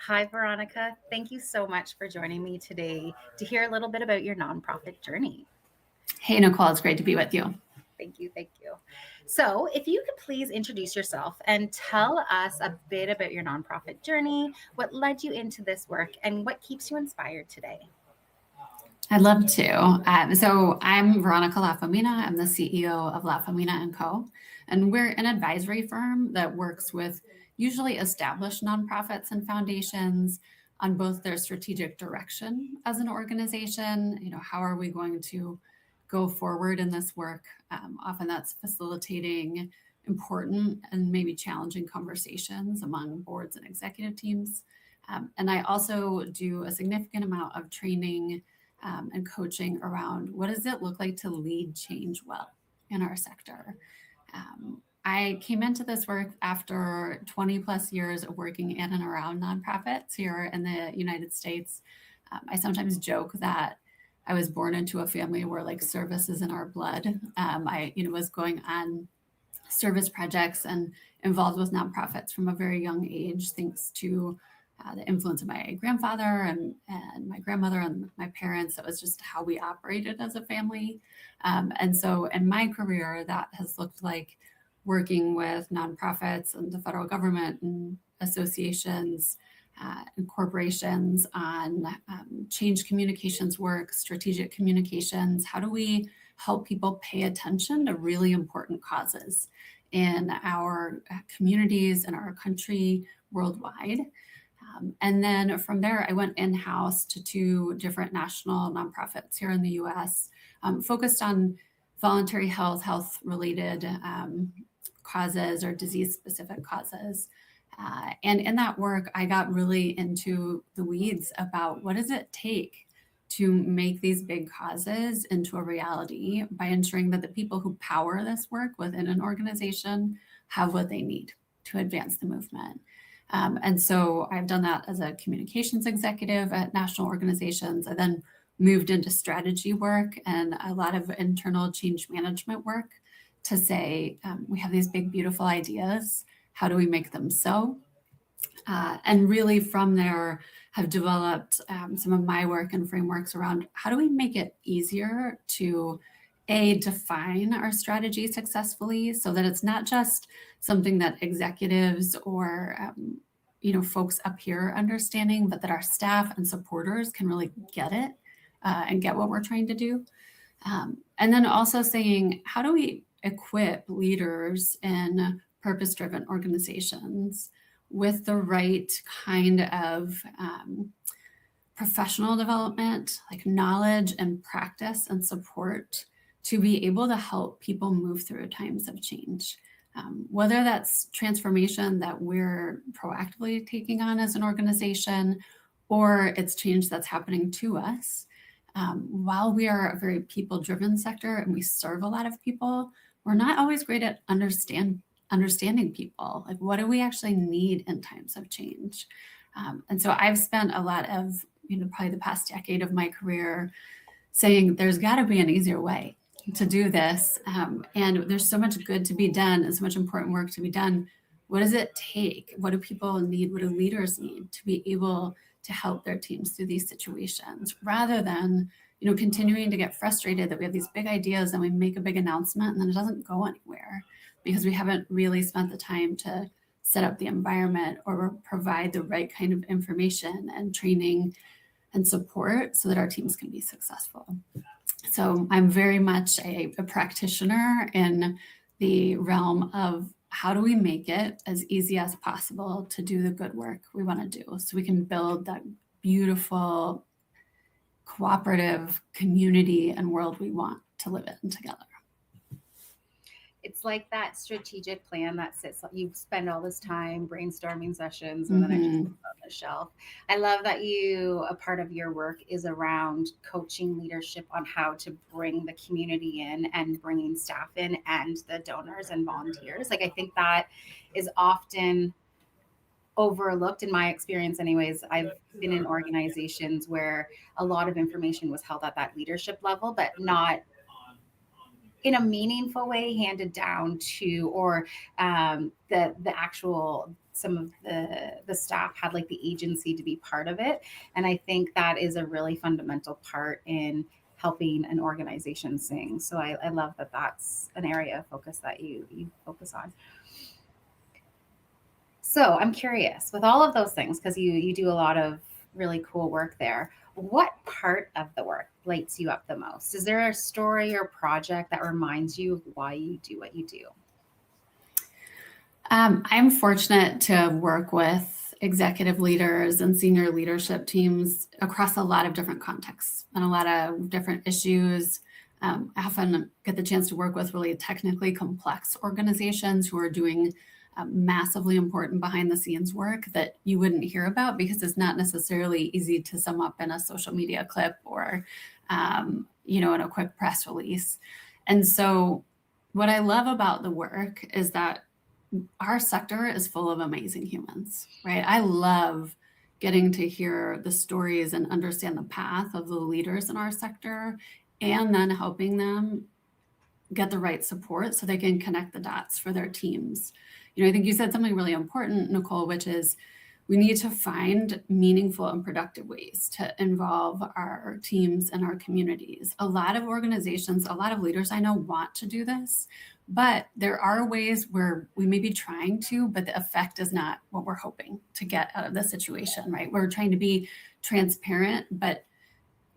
Hi, Veronica. Thank you so much for joining me today to hear a little bit about your nonprofit journey. Hey, Nicole, it's great to be with you. Thank you. Thank you. So, if you could please introduce yourself and tell us a bit about your nonprofit journey, what led you into this work, and what keeps you inspired today. I'd love to. So I'm Veronica LaFemina. I'm the CEO of LaFemina and Co. And we're an advisory firm that works with usually established nonprofits and foundations on both their strategic direction as an organization. How are we going to go forward in this work? Often that's facilitating important and maybe challenging conversations among boards and executive teams. And I also do a significant amount of training and coaching around what does it look like to lead change well in our sector. I came into this work after 20 plus years of working in and around nonprofits here in the United States. I sometimes joke that I was born into a family where like service is in our blood. I was going on service projects and involved with nonprofits from a very young age, thanks to the influence of my grandfather and my grandmother and my parents. That was just how we operated as a family. And so in my career, that has looked like working with nonprofits and the federal government and associations and corporations on change communications work, strategic communications. How do we help people pay attention to really important causes in our communities and our country worldwide? And then from there, I went in house to two different national nonprofits here in the US, focused on voluntary health related causes or disease specific causes. And in that work, I got really into the weeds about what does it take to make these big causes into a reality by ensuring that the people who power this work within an organization have what they need to advance the movement. And so I've done that as a communications executive at national organizations. I then moved into strategy work and a lot of internal change management work to say, we have these big, beautiful ideas. How do we make them so? And really from there have developed some of my work and frameworks around how do we make it easier to define our strategy successfully so that it's not just something that executives or folks up here understanding, but that our staff and supporters can really get it and get what we're trying to do. And then also saying, how do we equip leaders in purpose-driven organizations with the right kind of professional development, like knowledge and practice and support to be able to help people move through times of change. Whether that's transformation that we're proactively taking on as an organization, or it's change that's happening to us. While we are a very people-driven sector and we serve a lot of people, we're not always great at understanding people. Like, what do we actually need in times of change? And so I've spent a lot of, probably the past decade of my career saying there's got to be an easier way to do this. And there's so much good to be done and so much important work to be done. What does it take? What do people need? What do leaders need to be able to help their teams through these situations rather than, continuing to get frustrated that we have these big ideas and we make a big announcement and then it doesn't go anywhere because we haven't really spent the time to set up the environment or provide the right kind of information and training and support so that our teams can be successful. So I'm very much a practitioner in the realm of how do we make it as easy as possible to do the good work we want to do so we can build that beautiful cooperative community and world we want to live in together. It's like that strategic plan that sits, you spend all this time brainstorming sessions and then it just sits on the shelf. I love that a part of your work is around coaching leadership on how to bring the community in and bringing staff in and the donors and volunteers. Like, I think that is often overlooked in my experience. Anyways, I've been in organizations where a lot of information was held at that leadership level, but not in a meaningful way handed down to, or the actual some of the staff had like the agency to be part of it. And I think that is a really fundamental part in helping an organization sing. So I love that that's an area of focus that you focus on. So I'm curious, with all of those things, because you do a lot of really cool work there, what part of the work lights you up the most? Is there a story or project that reminds you of why you do what you do? I'm fortunate to work with executive leaders and senior leadership teams across a lot of different contexts and a lot of different issues. I often get the chance to work with really technically complex organizations who are doing massively important behind the scenes work that you wouldn't hear about because it's not necessarily easy to sum up in a social media clip or, in a quick press release. And so what I love about the work is that our sector is full of amazing humans, right? I love getting to hear the stories and understand the path of the leaders in our sector and then helping them get the right support so they can connect the dots for their teams. I think you said something really important, Nicole, which is we need to find meaningful and productive ways to involve our teams and our communities. A lot of organizations, a lot of leaders I know want to do this, but there are ways where we may be trying to, but the effect is not what we're hoping to get out of the situation, right? We're trying to be transparent, but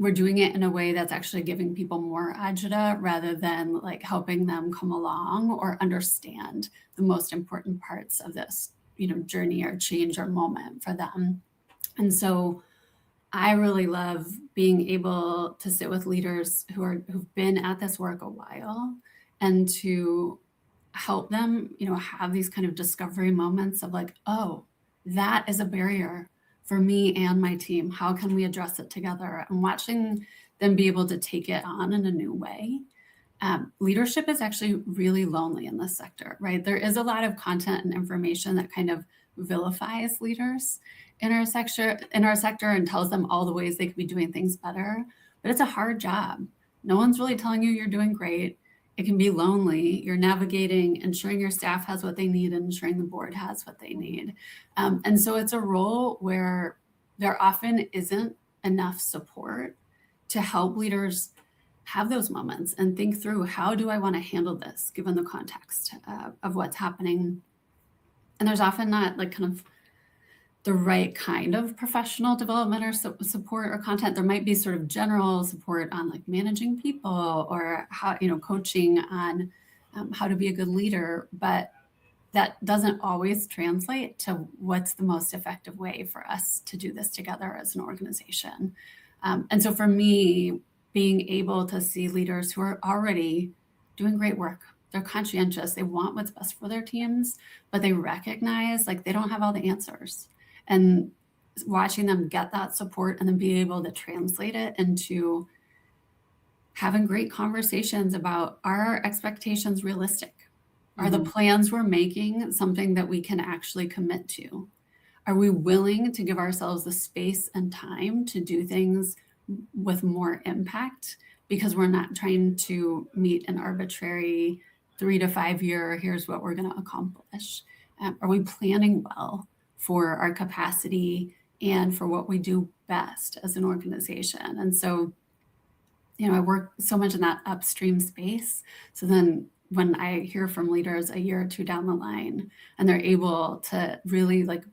we're doing it in a way that's actually giving people more agita rather than like helping them come along or understand the most important parts of this, journey or change or moment for them. And so I really love being able to sit with leaders who've been at this work a while and to help them, have these kind of discovery moments of like, oh, that is a barrier for me and my team. How can we address it together? And watching them be able to take it on in a new way. Leadership is actually really lonely in this sector, right? There is a lot of content and information that kind of vilifies leaders in our sector and tells them all the ways they could be doing things better. But it's a hard job. No one's really telling you you're doing great. It can be lonely. You're navigating, ensuring your staff has what they need and ensuring the board has what they need. And so it's a role where there often isn't enough support to help leaders have those moments and think through, how do I want to handle this given the context of what's happening? And there's often not like kind of the right kind of professional development or support or content. There might be sort of general support on like managing people or how, coaching on how to be a good leader, but that doesn't always translate to what's the most effective way for us to do this together as an organization. And so for me, being able to see leaders who are already doing great work, they're conscientious, they want what's best for their teams, but they recognize like they don't have all the answers. And watching them get that support and then be able to translate it into having great conversations about, are expectations realistic? Are the plans we're making something that we can actually commit to? Are we willing to give ourselves the space and time to do things with more impact because we're not trying to meet an arbitrary 3 to 5 year, here's what we're going to accomplish? Are we planning well for our capacity and for what we do best as an organization? And so, I work so much in that upstream space. So then when I hear from leaders a year or two down the line and they're able to really like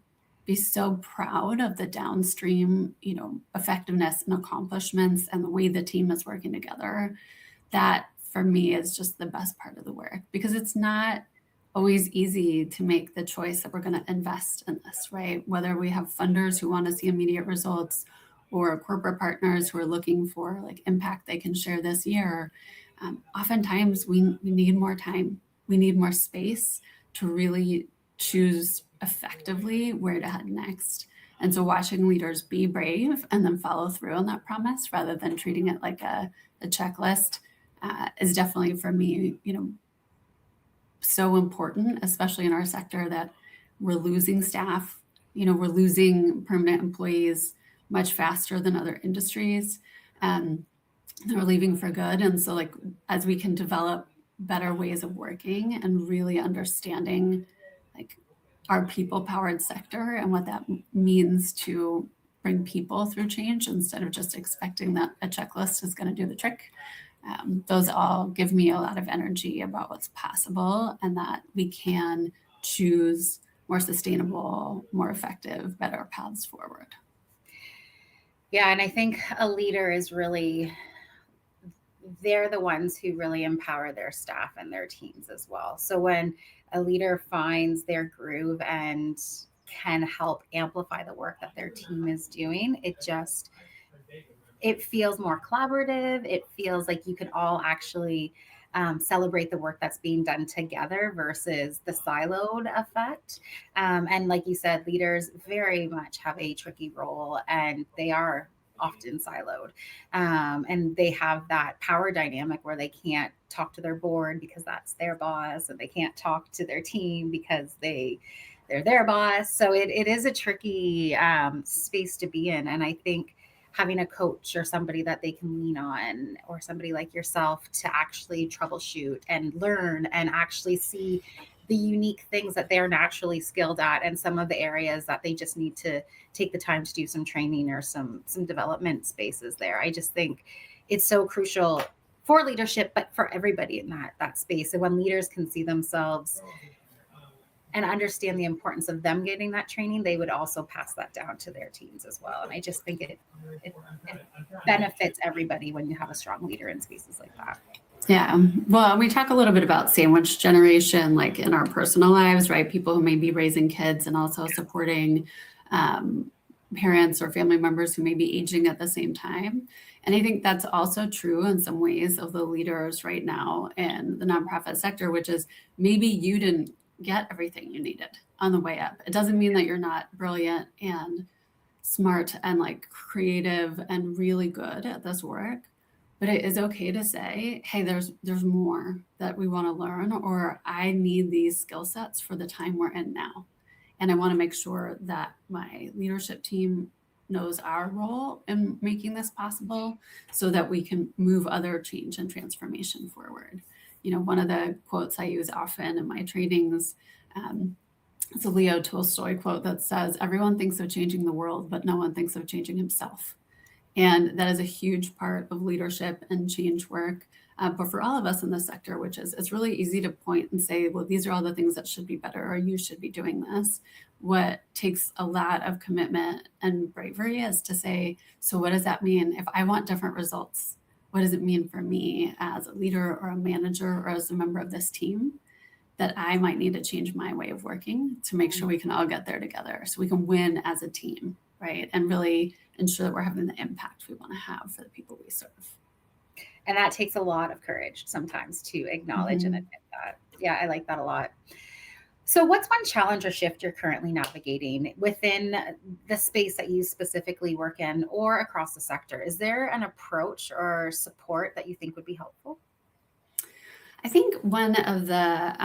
be so proud of the downstream, effectiveness and accomplishments and the way the team is working together, that for me is just the best part of the work, because it's not always easy to make the choice that we're going to invest in this, right? Whether we have funders who want to see immediate results or corporate partners who are looking for like impact they can share this year. Oftentimes we need more time. We need more space to really choose effectively where to head next. And so watching leaders be brave and then follow through on that promise rather than treating it like a checklist is definitely for me, so important, especially in our sector that we're losing staff, we're losing permanent employees much faster than other industries. They're leaving for good. And so like, as we can develop better ways of working and really understanding like our people-powered sector and what that means to bring people through change instead of just expecting that a checklist is going to do the trick. Those all give me a lot of energy about what's possible and that we can choose more sustainable, more effective, better paths forward. Yeah, and I think a leader is really, they're the ones who really empower their staff and their teams as well. So when a leader finds their groove and can help amplify the work that their team is doing, it feels more collaborative. It feels like you can all actually celebrate the work that's being done together versus the siloed effect. And like you said, leaders very much have a tricky role and they are often siloed. And they have that power dynamic where they can't talk to their board because that's their boss, and they can't talk to their team because they're their boss. So it is a tricky space to be in. And I think having a coach or somebody that they can lean on, or somebody like yourself to actually troubleshoot and learn and actually see the unique things that they're naturally skilled at and some of the areas that they just need to take the time to do some training or some development spaces there. I just think it's so crucial for leadership, but for everybody in that space. And when leaders can see themselves and understand the importance of them getting that training, they would also pass that down to their teams as well. And I just think it benefits everybody when you have a strong leader in spaces like that. Yeah. Well, we talk a little bit about sandwich generation, like in our personal lives, right? People who may be raising kids and also supporting parents or family members who may be aging at the same time. And I think that's also true in some ways of the leaders right now in the nonprofit sector, which is maybe you didn't get everything you needed on the way up. It doesn't mean that you're not brilliant and smart and like creative and really good at this work. But it is okay to say, hey, there's more that we want to learn, or I need these skill sets for the time we're in now. And I want to make sure that my leadership team knows our role in making this possible so that we can move other change and transformation forward. You know, one of the quotes I use often in my trainings, it's a Leo Tolstoy quote that says, everyone thinks of changing the world, but no one thinks of changing himself. And that is a huge part of leadership and change work. But for all of us in the sector, which is, it's really easy to point and say, well, these are all the things that should be better, or you should be doing this. What takes a lot of commitment and bravery is to say, so what does that mean? If I want different results, what does it mean for me as a leader or a manager or as a member of this team, that I might need to change my way of working to make sure we can all get there together so we can win as a team, right? And really ensure that we're having the impact we want to have for the people we serve. And that takes a lot of courage sometimes to acknowledge and admit that. Yeah, I like that a lot. So, what's one challenge or shift you're currently navigating within the space that you specifically work in or across the sector? Is there an approach or support that you think would be helpful? I think one of the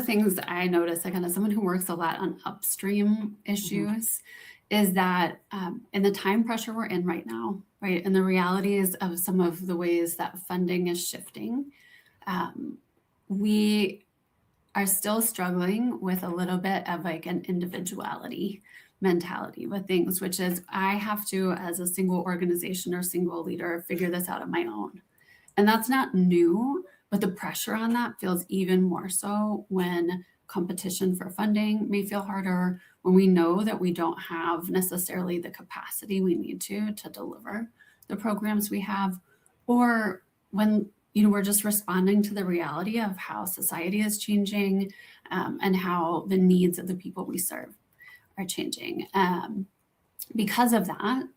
things that I notice, like, as someone who works a lot on upstream issues, is that in the time pressure we're in right now, right, and the realities of some of the ways that funding is shifting, we are still struggling with a little bit of like an individuality mentality with things, which is I have to, as a single organization or single leader, figure this out on my own. And that's not new, but the pressure on that feels even more so when competition for funding may feel harder, when we know that we don't have necessarily the capacity we need to deliver the programs we have, or when we're just responding to the reality of how society is changing and how the needs of the people we serve are changing. Because of that,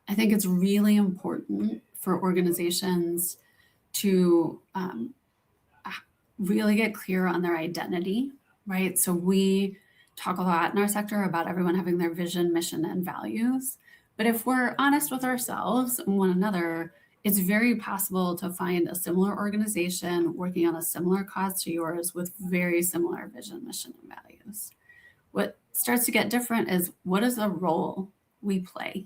I think it's really important for organizations to really get clear on their identity, right? So we talk a lot in our sector about everyone having their vision, mission, and values. But if we're honest with ourselves and one another, it's very possible to find a similar organization working on a similar cause to yours with very similar vision, mission, and values. What starts to get different is what is the role we play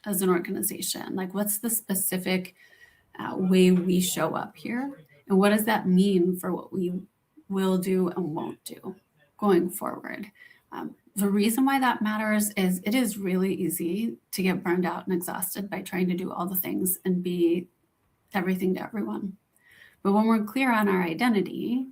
as an organization? Like, what's the specific way we show up here? And what does that mean for what we will do and won't do? going forward. The reason why that matters is it is really easy to get burned out and exhausted by trying to do all the things and be everything to everyone. But when we're clear on our identity,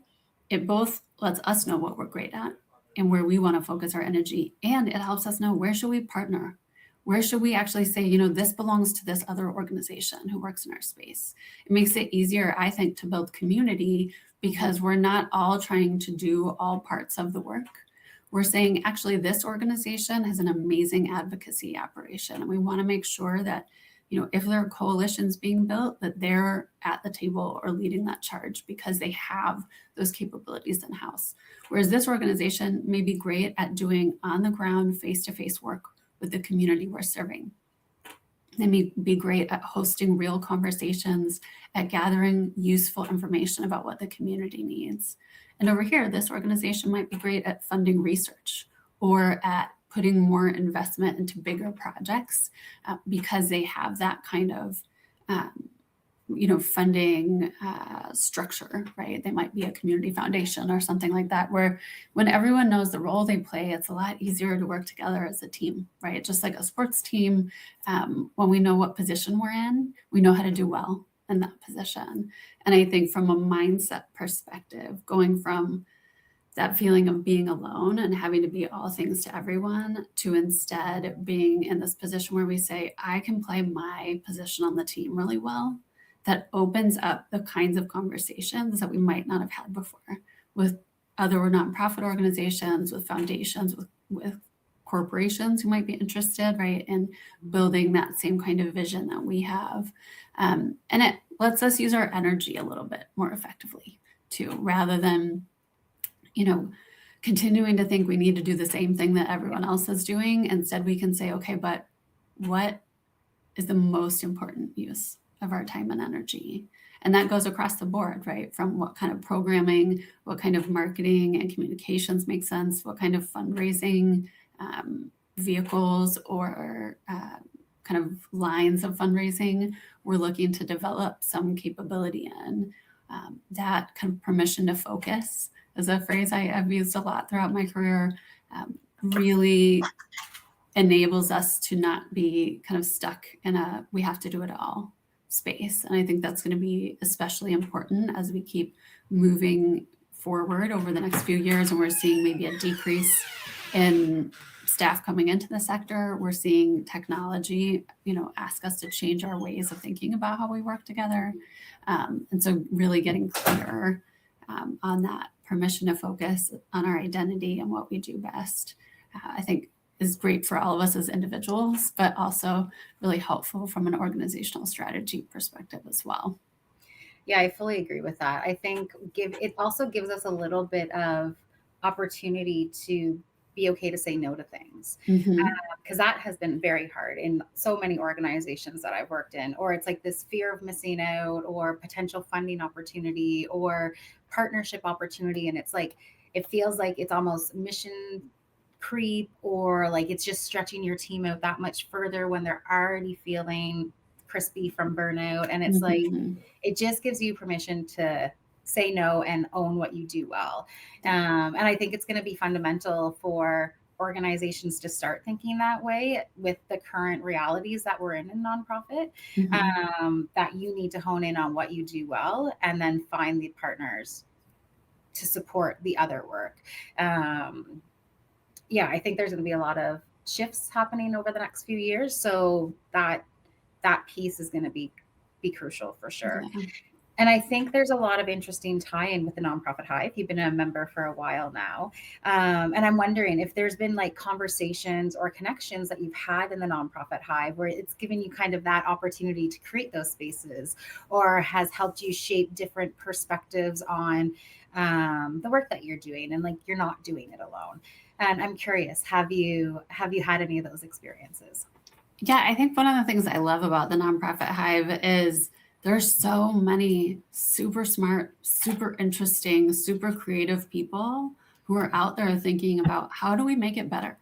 it both lets us know what we're great at and where we want to focus our energy. And it helps us know where should we partner? Where should we actually say, this belongs to this other organization who works in our space? It makes it easier, I think, to build community because we're not all trying to do all parts of the work. We're saying, actually, this organization has an amazing advocacy operation, and we want to make sure that, if there are coalitions being built, that they're at the table or leading that charge because they have those capabilities in-house. Whereas this organization may be great at doing on-the-ground, face-to-face work with the community we're serving. They may be great at hosting real conversations, at gathering useful information about what the community needs. And over here, this organization might be great at funding research or at putting more investment into bigger projects because they have that kind of funding structure, right? They might be a community foundation or something like that, where when everyone knows the role they play, it's a lot easier to work together as a team, right? Just like a sports team, when we know what position we're in, we know how to do well in that position. And I think from a mindset perspective, going from that feeling of being alone and having to be all things to everyone to instead being in this position where we say, I can play my position on the team really well, that opens up the kinds of conversations that we might not have had before with other nonprofit organizations, with foundations, with corporations who might be interested, right, in building that same kind of vision that we have. And it lets us use our energy a little bit more effectively too, rather than, continuing to think we need to do the same thing that everyone else is doing. Instead, we can say, okay, but what is the most important use of our time and energy? And that goes across the board, right? From what kind of programming, what kind of marketing and communications make sense, what kind of fundraising vehicles or kind of lines of fundraising we're looking to develop some capability in. That kind of permission to focus is a phrase I have used a lot throughout my career, really enables us to not be kind of stuck in a we have to do it all space. And I think that's going to be especially important as we keep moving forward over the next few years. And we're seeing maybe a decrease in staff coming into the sector. We're seeing technology, ask us to change our ways of thinking about how we work together. And so really getting clearer on that permission to focus on our identity and what we do best, I think is great for all of us as individuals, but also really helpful from an organizational strategy perspective as well. Yeah, I fully agree with that. I think it also gives us a little bit of opportunity to be okay to say no to things, because that has been very hard in so many organizations that I've worked in. Or it's like this fear of missing out or potential funding opportunity or partnership opportunity, and it's like it feels like it's almost mission creep, or like it's just stretching your team out that much further when they're already feeling crispy from burnout. And it's like it just gives you permission to say no and own what you do well. And I think it's going to be fundamental for organizations to start thinking that way with the current realities that we're in nonprofit, that you need to hone in on what you do well and then find the partners to support the other work. Yeah, I think there's going to be a lot of shifts happening over the next few years. So that piece is going to be crucial for sure. Yeah. And I think there's a lot of interesting tie-in with the nonprofit Hive. You've been a member for a while now. And I'm wondering if there's been like conversations or connections that you've had in the nonprofit Hive where it's given you kind of that opportunity to create those spaces, or has helped you shape different perspectives on the work that you're doing, and like you're not doing it alone. And I'm curious, have you had any of those experiences? Yeah, I think one of the things I love about the nonprofit Hive is there's so many super smart, super interesting, super creative people who are out there thinking about how do we make it better,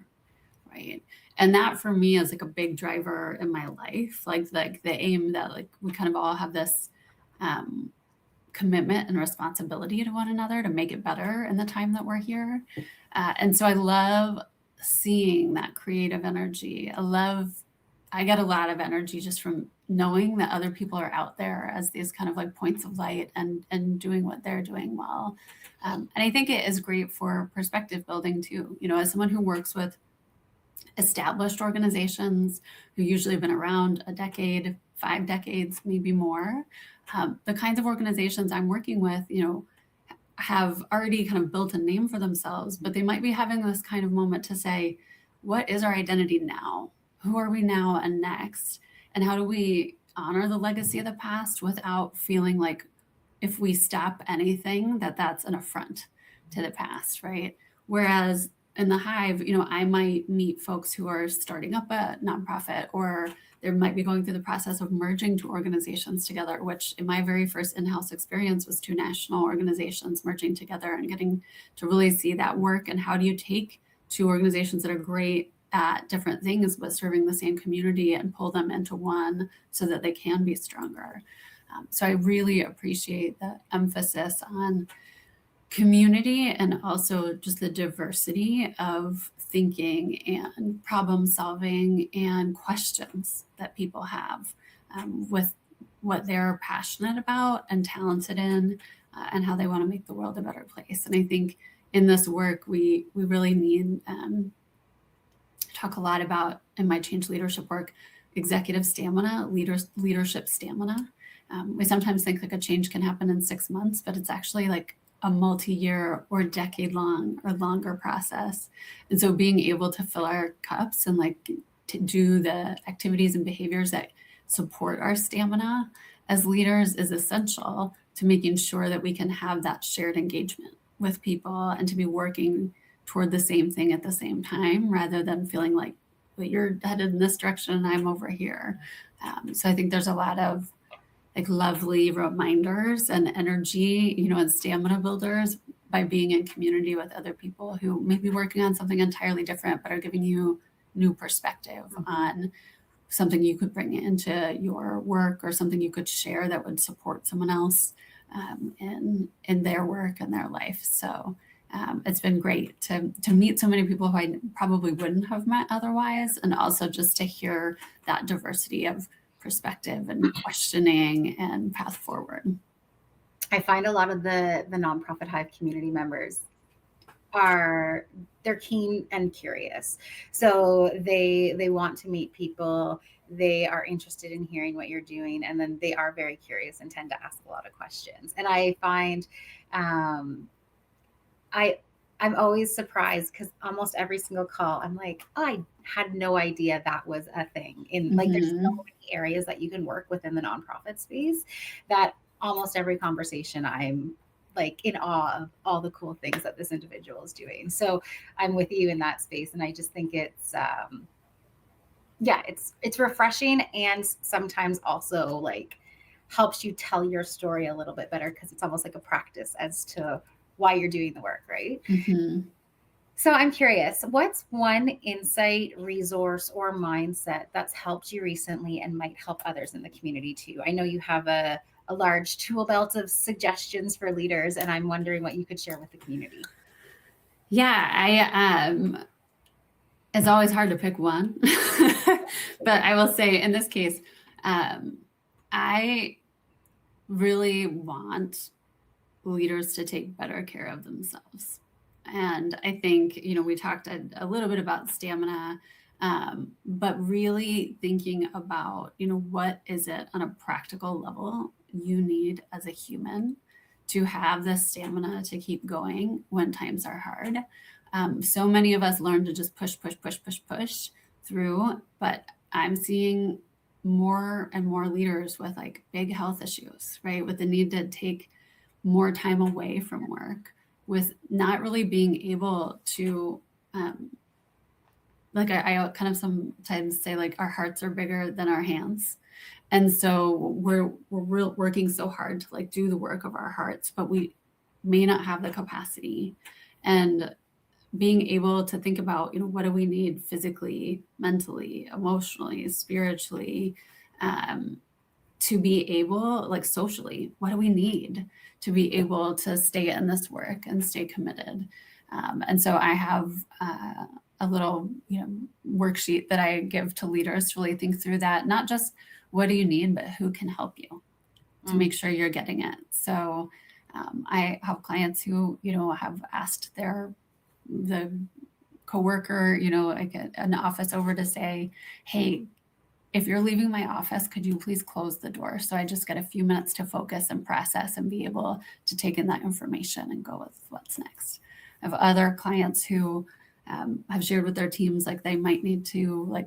right? And that for me is like a big driver in my life, like the aim that like we kind of all have this commitment and responsibility to one another to make it better in the time that we're here. And so I love seeing that creative energy. I get a lot of energy just from knowing that other people are out there as these kind of like points of light and doing what they're doing well. And I think it is great for perspective building too. As someone who works with established organizations who usually have been around a decade, 5 decades, maybe more, the kinds of organizations I'm working with, have already kind of built a name for themselves, but they might be having this kind of moment to say, what is our identity now? Who are we now and next? And how do we honor the legacy of the past without feeling like if we stop anything, that's an affront to the past, right? Whereas in the Hive, I might meet folks who are starting up a nonprofit, or they might be going through the process of merging two organizations together, which in my very first in-house experience was two national organizations merging together and getting to really see that work. And how do you take two organizations that are great at different things but serving the same community and pull them into one so that they can be stronger? So I really appreciate the emphasis on community and also just the diversity of thinking and problem solving and questions that people have with what they're passionate about and talented in, and how they want to make the world a better place. And I think in this work, we really need talk a lot about, in my change leadership work, executive stamina, leadership stamina. We sometimes think like a change can happen in 6 months, but it's actually like a multi-year or decade-long or longer process. And so being able to fill our cups and like to do the activities and behaviors that support our stamina as leaders is essential to making sure that we can have that shared engagement with people and to be working toward the same thing at the same time, rather than feeling like, well, you're headed in this direction and I'm over here. So I think there's a lot of like lovely reminders and energy, and stamina builders by being in community with other people who may be working on something entirely different, but are giving you new perspective on something you could bring into your work or something you could share that would support someone else in their work and their life. So it's been great to meet so many people who I probably wouldn't have met otherwise, and also just to hear that diversity of perspective and questioning and path forward. I find a lot of the nonprofit Hive community members they're keen and curious. So they want to meet people. They are interested in hearing what you're doing, and then they are very curious and tend to ask a lot of questions. And I find I'm always surprised because almost every single call, I'm like, oh, I had no idea that was a thing. In like, there's so many areas that you can work within the nonprofit space that almost every conversation I'm like in awe of all the cool things that this individual is doing. So I'm with you in that space, and I just think it's it's refreshing, and sometimes also like helps you tell your story a little bit better because it's almost like a practice as to why you're doing the work, right? So I'm curious, what's one insight, resource, or mindset that's helped you recently and might help others in the community too? I know you have a large tool belt of suggestions for leaders, and I'm wondering what you could share with the community. Yeah, it's always hard to pick one, but I will say in this case, I really want leaders to take better care of themselves. And I think, we talked a little bit about stamina, but really thinking about, what is it on a practical level you need as a human to have the stamina to keep going when times are hard. So many of us learn to just push through, but I'm seeing more and more leaders with like big health issues, right? With the need to take more time away from work, with not really being able to, like I kind of sometimes say like our hearts are bigger than our hands. And so we're working so hard to like do the work of our hearts, but we may not have the capacity. And being able to think about, what do we need physically, mentally, emotionally, spiritually, to be able, like socially, what do we need to be able to stay in this work and stay committed? And so I have a little, worksheet that I give to leaders to really think through that, not just what do you need, but who can help you to make sure you're getting it. So I have clients who, have asked the coworker, like an office over to say, hey, if you're leaving my office, could you please close the door? So I just get a few minutes to focus and process and be able to take in that information and go with what's next. I have other clients who have shared with their teams, like they might need to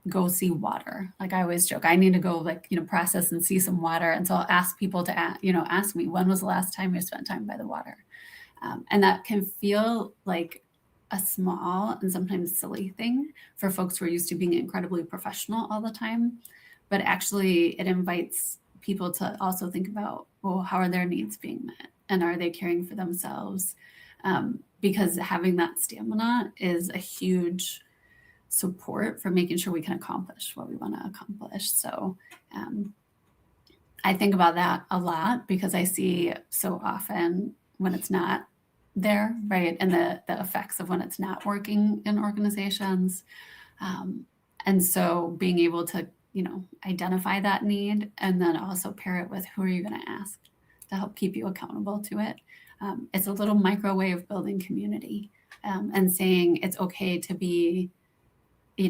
go see water. Like I always joke, I need to go process and see some water. And so I'll ask people to, ask me, when was the last time you spent time by the water? And that can feel like a small and sometimes silly thing for folks who are used to being incredibly professional all the time. But actually it invites people to also think about, well, how are their needs being met? And are they caring for themselves? Because having that stamina is a huge support for making sure we can accomplish what we want to accomplish. So I think about that a lot because I see so often when it's not there, right? And the effects of when it's not working in organizations. And so being able to, identify that need and then also pair it with who are you going to ask to help keep you accountable to it. It's a little micro way of building community and saying it's okay to be,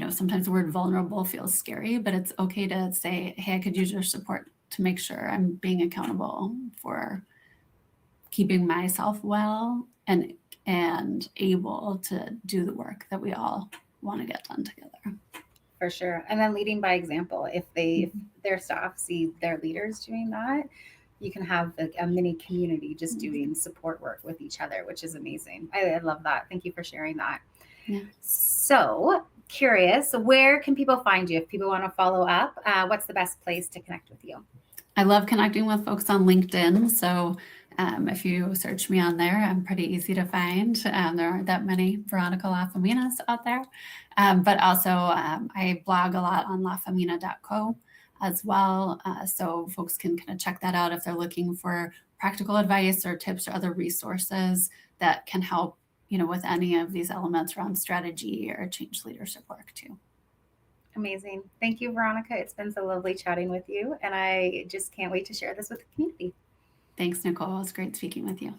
sometimes the word vulnerable feels scary, but it's okay to say, hey, I could use your support to make sure I'm being accountable for keeping myself well and able to do the work that we all want to get done together. For sure. And then leading by example. If their staff see their leaders doing that, you can have a mini community just doing support work with each other, which is amazing. I love that. Thank you for sharing that. Yeah. So curious, where can people find you if people want to follow up? What's the best place to connect with you? I love connecting with folks on LinkedIn. So if you search me on there, I'm pretty easy to find. There aren't that many Veronica LaFeminas out there. But also I blog a lot on LaFemina.co as well. So folks can kind of check that out if they're looking for practical advice or tips or other resources that can help, with any of these elements around strategy or change leadership work too. Amazing. Thank you, Veronica. It's been so lovely chatting with you. And I just can't wait to share this with the community. Thanks, Nicole. It was great speaking with you.